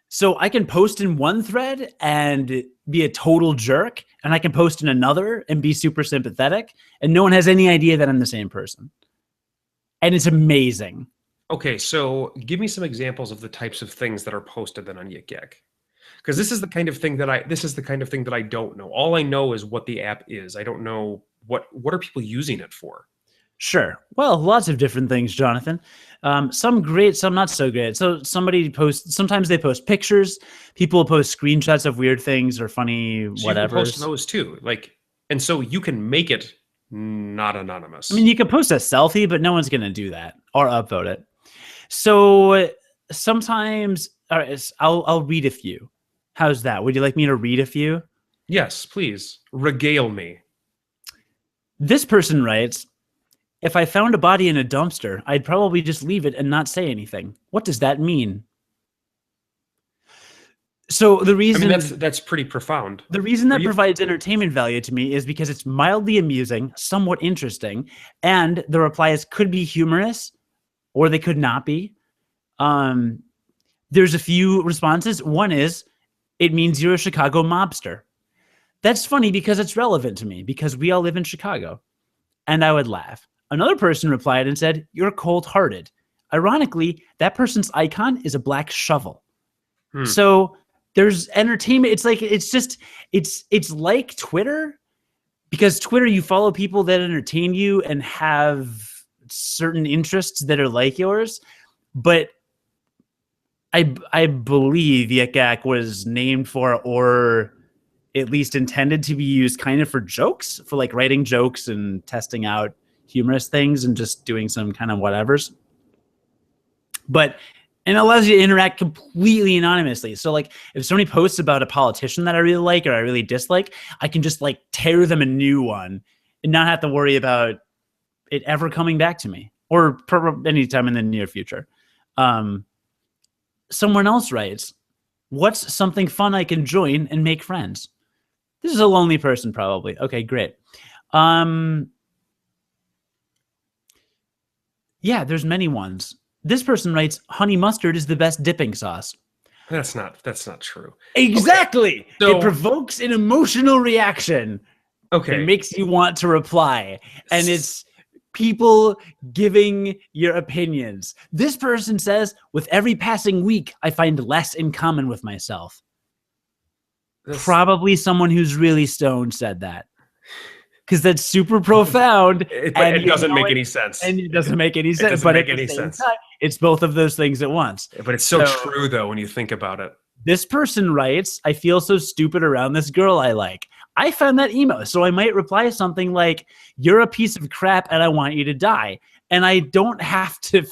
So I can post in one thread and be a total jerk, and I can post in another and be super sympathetic, and no one has any idea that I'm the same person. And it's amazing. Okay, so give me some examples of the types of things that are posted then on Yik Yak. Because this is the kind of thing that I don't know. All I know is what the app is. I don't know what are people using it for. Sure. Well, lots of different things, Jonathan. Some great, some not so great. So sometimes they post pictures. People post screenshots of weird things or funny whatever. You can post those too. And so you can make it not anonymous. I mean, you can post a selfie, but no one's going to do that or upvote it. So sometimes, all right, I'll read a few. How's that? Would you like me to read a few? Yes, please. Regale me. This person writes, if I found a body in a dumpster, I'd probably just leave it and not say anything. What does that mean? So the reason... I mean, that's pretty profound. The reason that provides entertainment value to me is because it's mildly amusing, somewhat interesting, and the replies could be humorous, or they could not be. There's a few responses. One is, it means you're a Chicago mobster. That's funny because it's relevant to me, because we all live in Chicago. And I would laugh. Another person replied and said, you're cold-hearted. Ironically, that person's icon is a black shovel. So there's entertainment. It's like Twitter, because Twitter, you follow people that entertain you and have certain interests that are like yours. But I believe Yik Yak was named for, or at least intended to be used kind of for jokes, for like writing jokes and testing out humorous things and just doing some kind of whatevers. And it allows you to interact completely anonymously. So like if somebody posts about a politician that I really like or I really dislike, I can just like tear them a new one and not have to worry about it ever coming back to me, or anytime in the near future. Someone else writes, what's something fun I can join and make friends? This is a lonely person probably. Okay, great. Yeah, there's many ones. This person writes, honey mustard is the best dipping sauce. That's not true. Exactly. Okay. So, it provokes an emotional reaction. Okay. It makes you want to reply. And it's people giving your opinions. This person says, with every passing week, I find less in common with myself. Probably someone who's really stoned said that. because that's super profound. But it doesn't make any sense. And it doesn't make any sense. doesn't But make at the any same sense. time, it's both of those things at once. But it's so true, though, when you think about it. This person writes, I feel so stupid around this girl I like. I found that emo, so I might reply something like, you're a piece of crap and I want you to die. And I don't have to,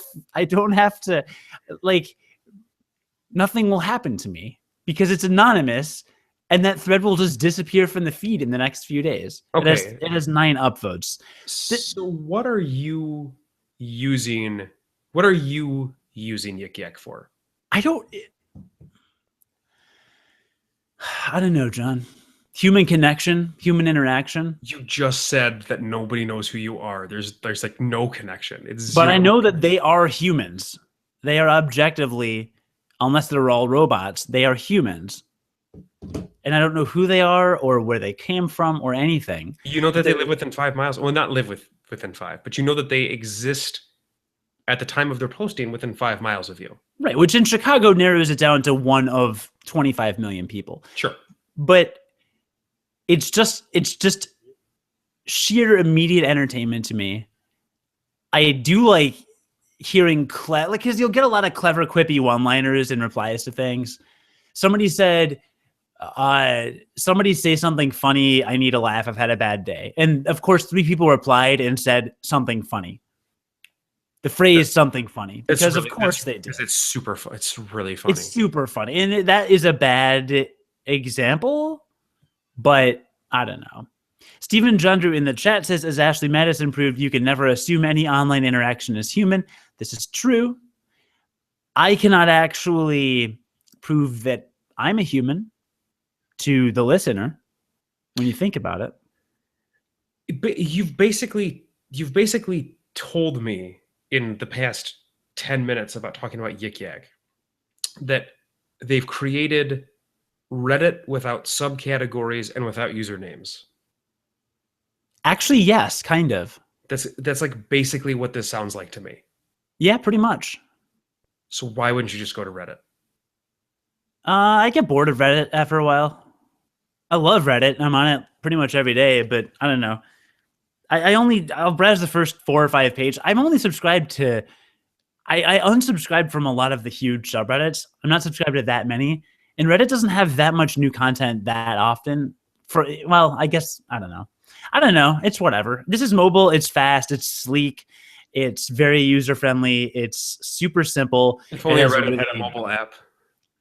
like, nothing will happen to me because it's anonymous and that thread will just disappear from the feed in the next few days. Okay. It has 9 upvotes. So what are you using? What are you using Yik Yak for? I don't know, John. Human connection, human interaction. You just said that nobody knows who you are. There's like no connection. It's But I know that they are humans. They are objectively, unless they're all robots, they are humans. And I don't know who they are or where they came from or anything. You know that they live within 5 miles. Well, not live within 5, but you know that they exist at the time of their posting within 5 miles of you. Right, which in Chicago narrows it down to 1 of 25 million people. Sure. But it's just sheer immediate entertainment to me. I do like hearing because you'll get a lot of clever, quippy one-liners in replies to things. Somebody said, somebody say something funny. I need a laugh. I've had a bad day. And of course, 3 people replied and said something funny. The phrase something funny. Because of course they do. Because it's super fun. It's really funny. It's super funny. And that is a bad example, but I don't know. Stephen Jundrew in the chat says, as Ashley Madison proved, you can never assume any online interaction is human. This is true. I cannot actually prove that I'm a human to the listener when you think about it. But you've basically told me in the past 10 minutes about talking about Yik Yak that they've created Reddit without subcategories and without usernames. Actually, yes, kind of. That's like basically what this sounds like to me. Yeah, pretty much. So why wouldn't you just go to Reddit? I get bored of Reddit after a while. I love Reddit. I'm on it pretty much every day, but I don't know. I'll browse the first 4 or 5 pages. I'm only subscribed to, I unsubscribed from a lot of the huge subreddits. I'm not subscribed to that many. And Reddit doesn't have that much new content that often. Well, I guess, I don't know. It's whatever. This is mobile. It's fast. It's sleek. It's very user-friendly. It's super simple. If only Reddit had a mobile app.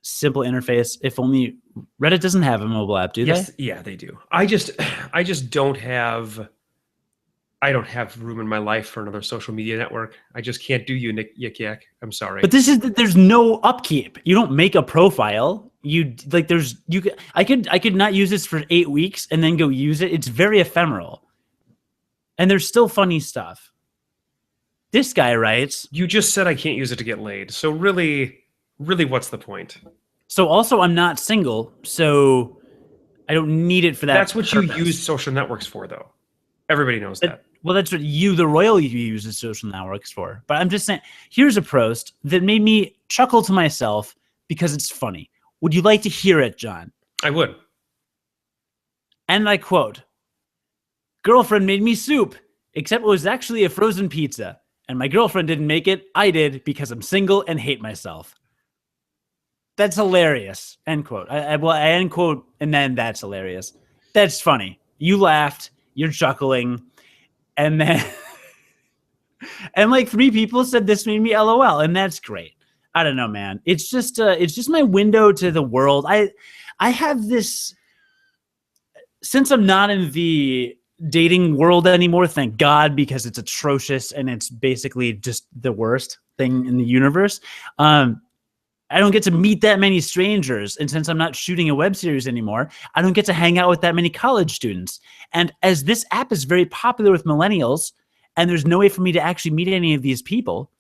Simple interface. If only Reddit doesn't have a mobile app, do they? Yeah, they do. I just don't have room in my life for another social media network. I just can't do Yik Yak. I'm sorry. But there's no upkeep. You don't make a profile. I could not use this for 8 weeks and then go use it. It's very ephemeral. And there's still funny stuff. This guy writes, you just said I can't use it to get laid. So really, what's the point? So also I'm not single, so I don't need it for that. That's what you use social networks for, though. Everybody knows that. Well, that's what the royal you use the social networks for. But I'm just saying, here's a post that made me chuckle to myself because it's funny. Would you like to hear it, John? I would. And I quote, girlfriend made me soup, except it was actually a frozen pizza. And my girlfriend didn't make it. I did because I'm single and hate myself. That's hilarious. End quote. I end quote, and then that's hilarious. That's funny. You laughed. You're chuckling. And then, and like 3 people said this made me LOL, and that's great. I don't know, man. It's just my window to the world. I have this, since I'm not in the dating world anymore, thank God, because it's atrocious and it's basically just the worst thing in the universe. I don't get to meet that many strangers. And since I'm not shooting a web series anymore, I don't get to hang out with that many college students. And as this app is very popular with millennials, and there's no way for me to actually meet any of these people,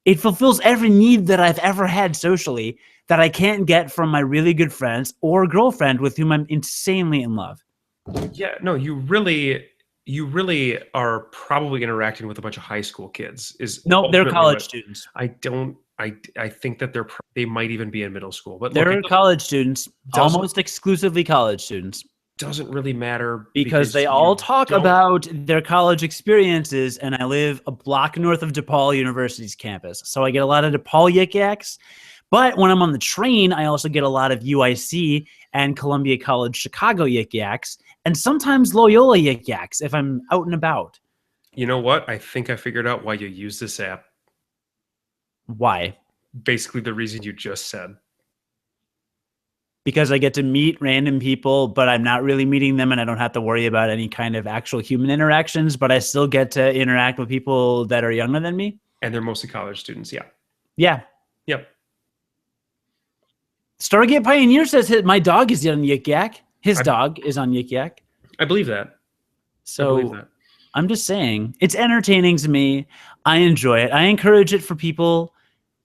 it fulfills every need that I've ever had socially that I can't get from my really good friends or girlfriend with whom I'm insanely in love. Yeah, no, you really are probably interacting with a bunch of high school kids. No, they're college students. I think that they might even be in middle school, but they're college students, almost exclusively college students. doesn't really matter because they all talk about their college experiences, and I live a block north of DePaul University's campus. So I get a lot of DePaul Yik Yaks. But when I'm on the train, I also get a lot of UIC and Columbia College Chicago Yik Yaks, and sometimes Loyola Yik Yaks if I'm out and about. You know what? I think I figured out why you use this app. Why? Basically the reason you just said. Because I get to meet random people, but I'm not really meeting them, and I don't have to worry about any kind of actual human interactions, but I still get to interact with people that are younger than me. And they're mostly college students, yeah. Yeah. Yep. Stargate Pioneer says my dog is on Yik Yak. His dog is on Yik Yak. I believe that. So I'm just saying, it's entertaining to me. I enjoy it. I encourage it for people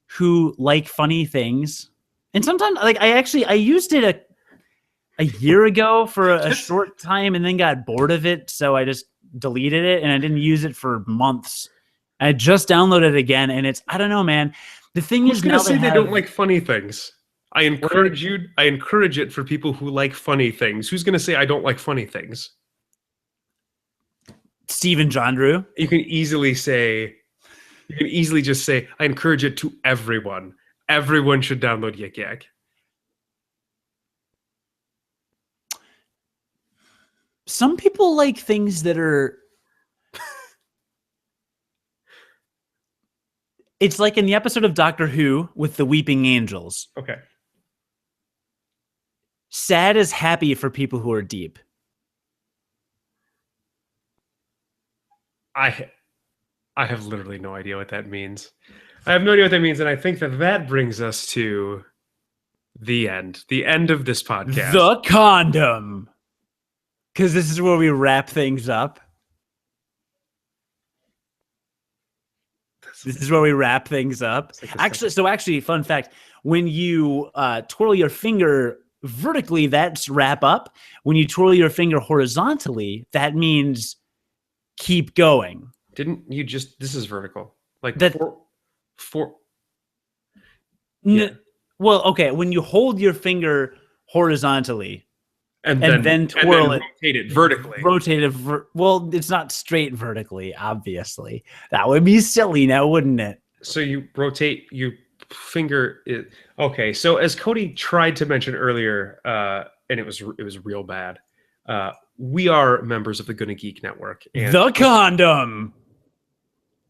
who like funny things. And sometimes, like, I used it a year ago for a short time and then got bored of it. So I just deleted it and I didn't use it for months. I just downloaded it again, and I don't know, man. The thing is, going to say they don't like funny things? I encourage it for people who like funny things. Who's going to say I don't like funny things? Steven John Drew. You can easily just say, I encourage it to everyone. Everyone should download Yik Yak. Some people like things that are... It's like in the episode of Doctor Who with the Weeping Angels. Okay. Sad is happy for people who are deep. I have literally no idea what that means. I have no idea what that means, and I think that brings us to the end of this podcast. The condom. Because this is where we wrap things up. This is where we wrap things up. Actually, fun fact, when you twirl your finger vertically, that's wrap up. When you twirl your finger horizontally, that means keep going. Didn't you just... This is vertical. Like that... Yeah. Well, okay. When you hold your finger horizontally and then twirl it, rotate it vertically. Well, it's not straight vertically, obviously. That would be silly now, wouldn't it? So you rotate your finger. Okay. So as Cody tried to mention earlier, and it was real bad. We are members of the Gonna Geek Network. And the condom.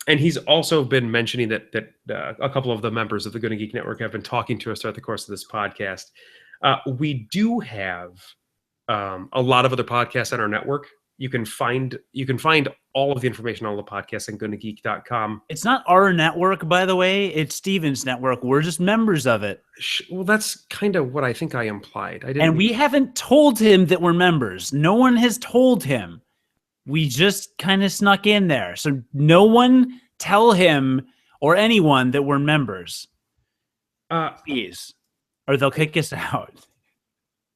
And he's also been mentioning that a couple of the members of the Gonna Geek Network have been talking to us throughout the course of this podcast. We do have a lot of other podcasts on our network. You can find all of the information on all the podcasts on gonnageek.com. It's not our network, by the way. It's Steven's network. We're just members of it. Well, that's kind of what I think I implied. And we haven't told him that we're members. No one has told him. We just kind of snuck in there. So no one tell him or anyone that we're members. Please. Or they'll kick us out.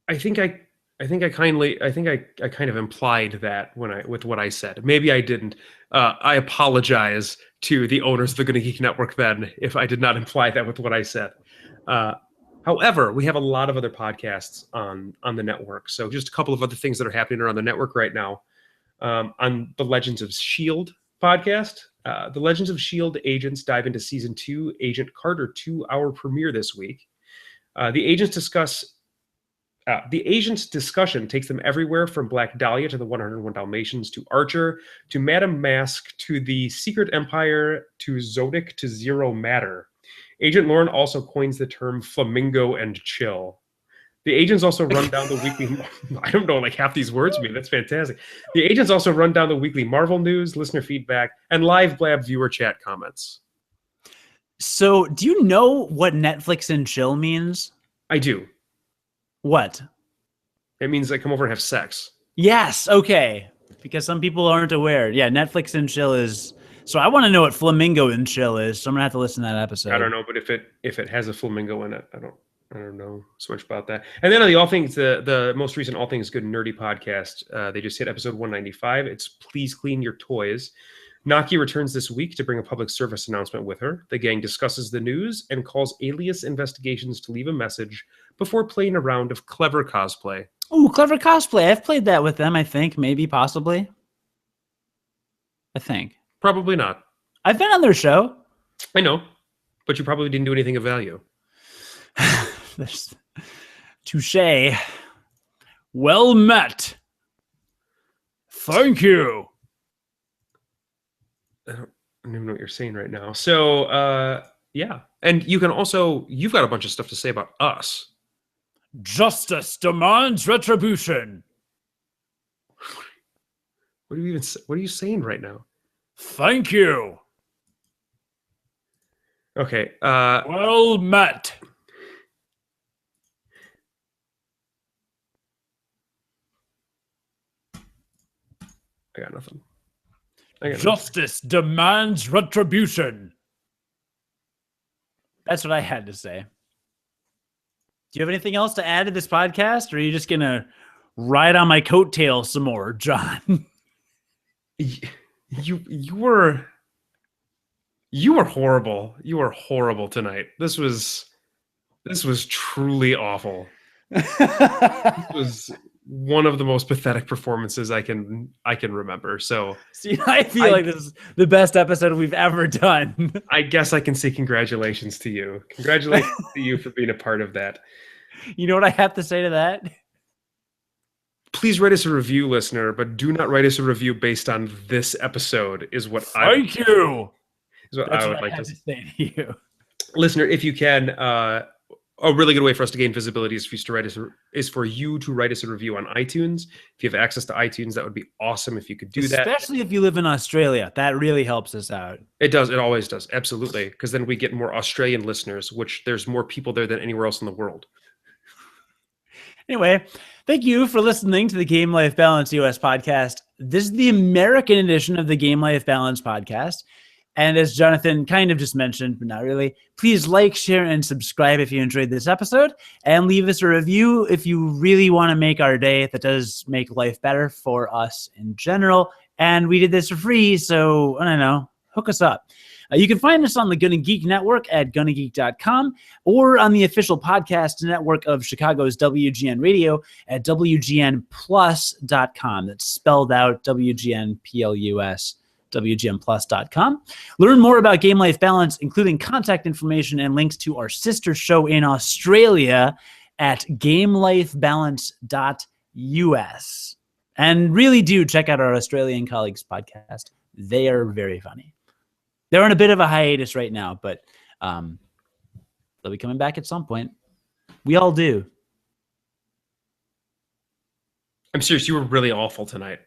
I think I kind of implied that with what I said. Maybe I didn't. I apologize to the owners of the Gonna Geek Network then if I did not imply that with what I said. However, we have a lot of other podcasts on the network. So just a couple of other things that are happening around the network right now. On the Legends of S.H.I.E.L.D. podcast, the Legends of S.H.I.E.L.D. agents dive into Season 2, Agent Carter 2-hour premiere this week. The agents discussion takes them everywhere from Black Dahlia to the 101 Dalmatians to Archer to Madame Mask to the Secret Empire to Zodic to Zero Matter. Agent Lauren also coins the term flamingo and chill. The agents also run down the weekly... I don't know, like half these words mean. That's fantastic. The agents also run down the weekly Marvel news, listener feedback, and live blab viewer chat comments. So, do you know what Netflix and chill means? I do. What? It means I come over and have sex. Yes, okay. Because some people aren't aware. Yeah, Netflix and chill is... So I want to know what flamingo and chill is, so I'm going to have to listen to that episode. I don't know, but if it has a flamingo in it, I don't know so much about that. And then on the All Things, the most recent All Things Good Nerdy podcast, they just hit episode 195. It's Please Clean Your Toys. Naki returns this week to bring a public service announcement with her. The gang discusses the news and calls Alias Investigations to leave a message before playing a round of clever cosplay. Ooh, Clever Cosplay. I've played that with them, I think. Maybe, possibly. I think. Probably not. I've been on their show. I know, but you probably didn't do anything of value. There's touche. Well met. Thank you. I don't even know what you're saying right now. So, yeah. And you've got a bunch of stuff to say about us. Justice demands retribution. What are you saying right now? Thank you. Okay. Well met. I got nothing. Justice demands retribution. That's what I had to say. Do you have anything else to add to this podcast, or are you just going to ride on my coattails some more, John? You were horrible. You were horrible tonight. This was truly awful. This was one of the most pathetic performances I can remember. So, see, I feel like this is the best episode we've ever done. I guess I can say congratulations to you. Congratulations to you for being a part of that. You know what I have to say to that? Please write us a review, listener, but do not write us a review based on this episode. Is what Thank you. Is what That's I would what like I to have to say to you, listener. If you can, a really good way for us to gain visibility is for you to write us a review on iTunes. If you have access to iTunes, that would be awesome if you could do that. Especially if you live in Australia. That really helps us out. It does. It always does. Absolutely. Because then we get more Australian listeners, which there's more people there than anywhere else in the world. Anyway, thank you for listening to the Game Life Balance U.S. podcast. This is the American edition of the Game Life Balance podcast. And as Jonathan kind of just mentioned, but not really, please like, share, and subscribe if you enjoyed this episode. And leave us a review if you really want to make our day. That does make life better for us in general. And we did this for free, so I don't know, hook us up. You can find us on the Gonna Geek Network at gonnageek.com or on the official podcast network of Chicago's WGN Radio at WGNplus.com. That's spelled out WGNPLUS, WGNplus.com. Learn more about Game Life Balance, including contact information and links to our sister show in Australia at gamelifebalance.us. And really do check out our Australian colleagues' podcast. They are very funny. They're on a bit of a hiatus right now, but they'll be coming back at some point. We all do. I'm serious. You were really awful tonight.